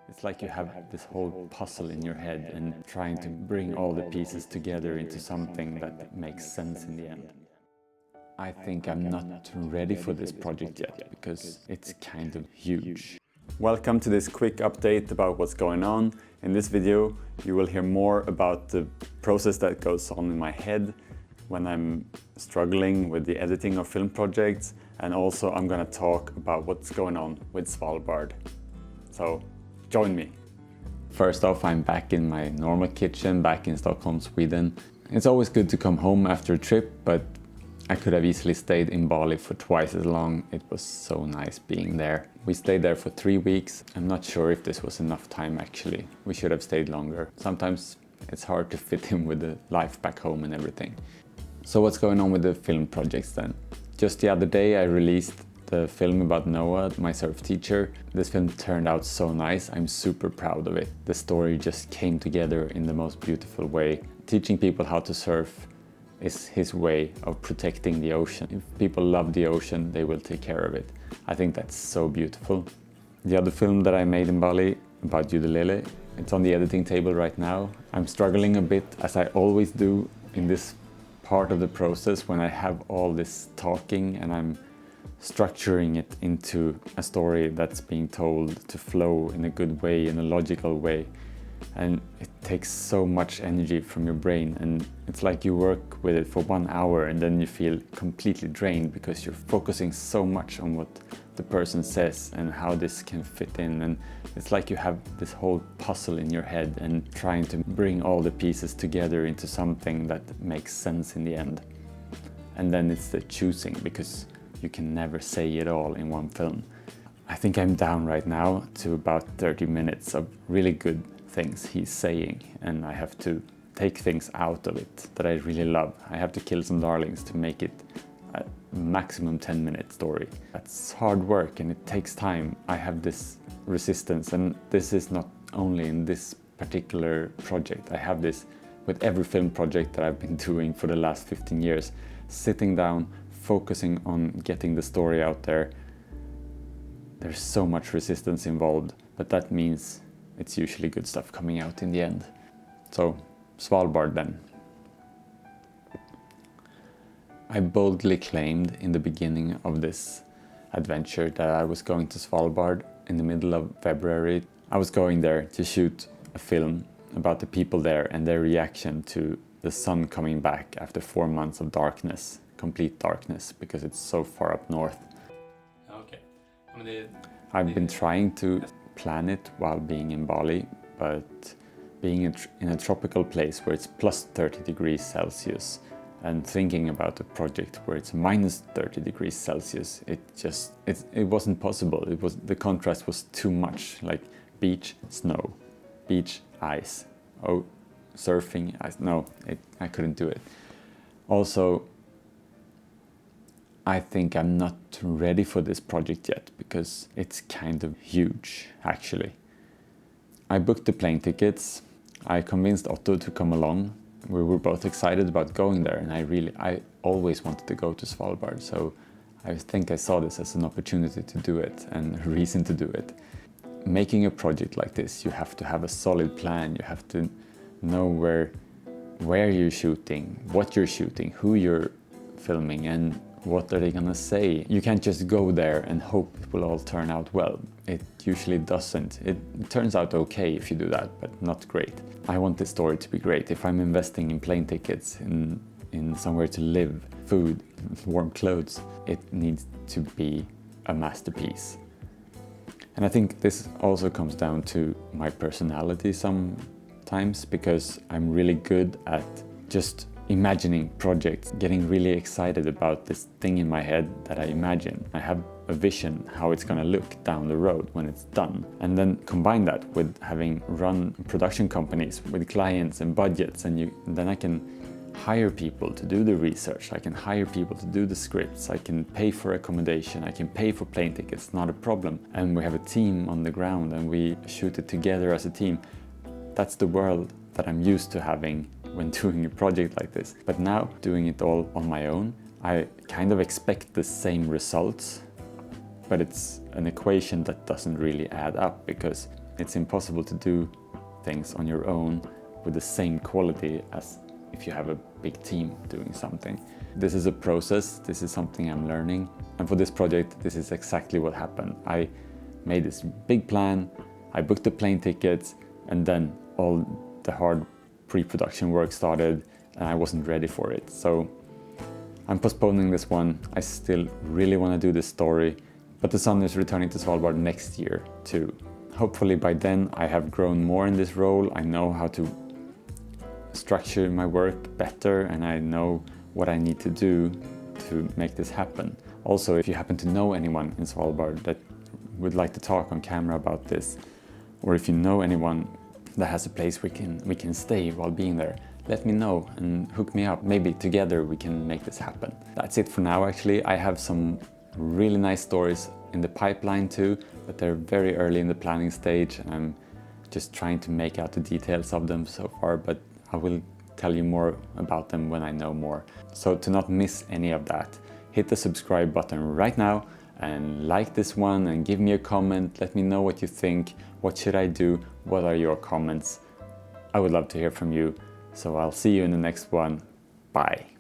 It's like you have this whole puzzle in your head and trying to bring all the pieces together into something that makes sense in the end. I think I'm not ready for this project yet because it's kind of huge. Welcome to this quick update about what's going on. In this video, you will hear more about the process that goes on in my head when I'm struggling with the editing of film projects, and also I'm gonna talk about what's going on with Svalbard. So join me. First off, I'm back in my normal kitchen, back in Stockholm, Sweden. It's always good to come home after a trip, but I could have easily stayed in Bali for twice as long. It was so nice being there. We stayed there for 3 weeks. I'm not sure if this was enough time actually. We should have stayed longer. Sometimes it's hard to fit in with the life back home and everything. So what's going on with the film projects then? Just the other day I released the film about Noah, my surf teacher. This film turned out so nice. I'm super proud of it. The story just came together in the most beautiful way. Teaching people how to surf is his way of protecting the ocean. If people love the ocean, they will take care of it. I think that's so beautiful. The other film that I made in Bali about ukulele, it's on the editing table right now. I'm struggling a bit, as I always do in this part of the process when I have all this talking and I'm structuring it into a story that's being told to flow in a good way, in a logical way. And it takes so much energy from your brain, and it's like you work with it for 1 hour and then you feel completely drained because you're focusing so much on what the person says and how this can fit in, and it's like you have this whole puzzle in your head and trying to bring all the pieces together into something that makes sense in the end. And then it's the choosing, because you can never say it all in one film. I think I'm down right now to about 30 minutes of really good things he's saying, and I have to take things out of it that I really love. I have to kill some darlings to make it a maximum 10-minute story. That's hard work and it takes time. I have this resistance, and this is not only in this particular project. I have this with every film project that I've been doing for the last 15 years. Sitting down, focusing on getting the story out there. There's so much resistance involved, but that means it's usually good stuff coming out in the end. So, Svalbard then. I boldly claimed in the beginning of this adventure that I was going to Svalbard in the middle of February. I was going there to shoot a film about the people there and their reaction to the sun coming back after 4 months of darkness, complete darkness, because it's so far up north. Okay. I've been trying to plan it while being in Bali, but being in a tropical place where it's plus 30 degrees Celsius and thinking about a project where it's minus 30 degrees Celsius, it wasn't possible. The contrast was too much, like beach, snow, beach, ice, oh, surfing, ice. No, I couldn't do it. Also, I think I'm not ready for this project yet because it's kind of huge, actually. I booked the plane tickets. I convinced Otto to come along. We were both excited about going there, and I always wanted to go to Svalbard, so I think I saw this as an opportunity to do it and a reason to do it. Making a project like this, you have to have a solid plan. You have to know where you're shooting, what you're shooting, who you're filming, and what are they gonna say? You can't just go there and hope it will all turn out well. It usually doesn't. It turns out okay if you do that, but not great. I want this story to be great. If I'm investing in plane tickets, in somewhere to live, food, warm clothes, it needs to be a masterpiece. And I think this also comes down to my personality sometimes, because I'm really good at just imagining projects, getting really excited about this thing in my head that I imagine. I have a vision how it's gonna look down the road when it's done. And then combine that with having run production companies with clients and budgets, and then I can hire people to do the research, I can hire people to do the scripts, I can pay for accommodation, I can pay for plane tickets, not a problem. And we have a team on the ground and we shoot it together as a team. That's the world that I'm used to having when doing a project like this. But now, doing it all on my own, I kind of expect the same results, but it's an equation that doesn't really add up, because It's impossible to do things on your own with the same quality as if you have a big team doing something. This is a process, this is something I'm learning, and for this project this is exactly what happened. I made this big plan, I booked the plane tickets, and then all the hard pre-production work started and I wasn't ready for it. So I'm postponing this one. I still really want to do this story, but the sun is returning to Svalbard next year too. Hopefully by then I have grown more in this role. I know how to structure my work better and I know what I need to do to make this happen. Also, if you happen to know anyone in Svalbard that would like to talk on camera about this, or if you know anyone that has a place we can stay while being there, let me know and hook me up. Maybe together we can make this happen. That's it for now actually. I have some really nice stories in the pipeline too, but they're very early in the planning stage. I'm just trying to make out the details of them so far, but I will tell you more about them when I know more. So to not miss any of that, hit the subscribe button right now and like this one and give me a comment. Let me know what you think. What should I do? What are your comments? I would love to hear from you. So I'll see you in the next one. Bye.